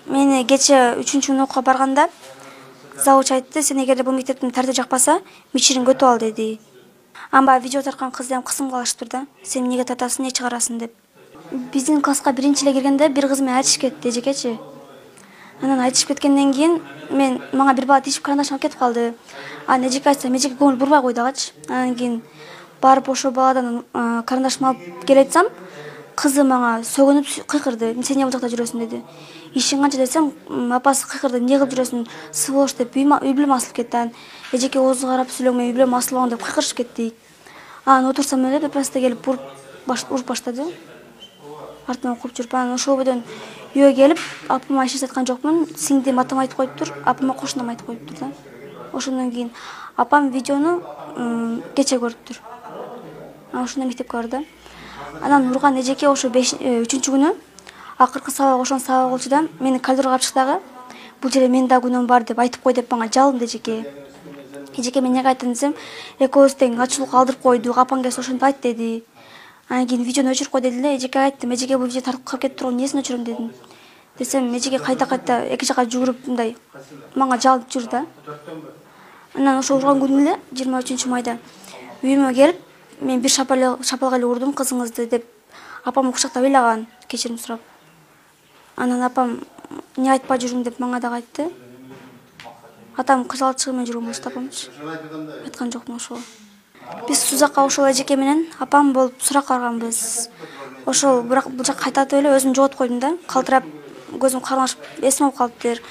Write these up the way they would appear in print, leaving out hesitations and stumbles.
Мени кече 3-сынып окууга барганда завуч айтты, сен эгерде бул мектептин тартиби жакпаса, мичириңди өтүп ал деди. Анан видео тарткан кызды кысымга алышыптыр да. Сен эмнеге тартасың, эмне чыгарасың деп. Биздин класска биринчи эле киргенде бир кыз менен айтышып кетти, эжекечи. Анан айтышып кеткенден кийин мага бир бала тишип карандашым алып кетип калды. Анан эжеке айтсам, эжеке көңүл бурбай койду агачы. Анан кийин барып ошол баладан карандашымды алып келе жатсам, кызы мага сөгүнүп кыйкырды. Сен эмне бул жакта жүрөсүң деди. Ишин канча десем, апасы кыйкырды, эмне кылып жүрөсүң, сволочь деп үй бүлөм асылып кетти. Анан эжеке оозу карап сүйлөң, мен үй бүлөм асылбаган деп кыйкырышып кетти. Анан отурсам эле пепасты келип уруп баштады. Артынан кууп жүрүп, анан ошол бойдон үйгө келип, апама эч нерсе айткан жокмун. Сиңдим атама айтып коюптур, апама кошунам айтып коюптур да. Ошондон кийин апам видеону кече көрүптүр. Анан ошондо мектепке барды. Анан урган эжеке ошо 3-күнү акыркы сабак ошонун сабагы болчу да, мени коридорго алып чыкты дагы. Бул жерде менин да күнөөм бар деп айтып кой деп мага жалынды эжеке. Эжеке мен эмнеге айттым десем, экөөбүз тең ачуулукка алдырып койдук, апаң келсе ошентип айт деди. Анан кийин видеону өчүрүп кой деди эле. Эжекеге айттым, эжеке бул видео тартып кетип турган, эмнесин өчүрөм дедим. Десем, эжеке кайта эки жака жүгүрүп мындай мага жалынып жүрдү да. Анан ошо урган күнү эле 23-майда үйүмө келип, мен бир шапалак эле урдум кызыңызды деп апамды кучактап ыйлаган, кечирим сурап. Анан апам эмне айтпай жүрүң деп мага дагы айтты. Атам кыжалчыгы менен жүргөн болчу апамчы. Айткан жокмун ошого. Биз Сузакка ошол эжеке менен апам болуп суракка барганбыз. Ошол бирок бул жакка кайтатып эле өзүмдү жоготуп койдум да. Калтырап, көзүм кармашып, эсим алып калыптыр.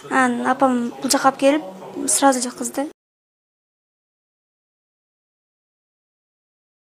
Анан апам бул жакка алып келип, сразу жаткызды.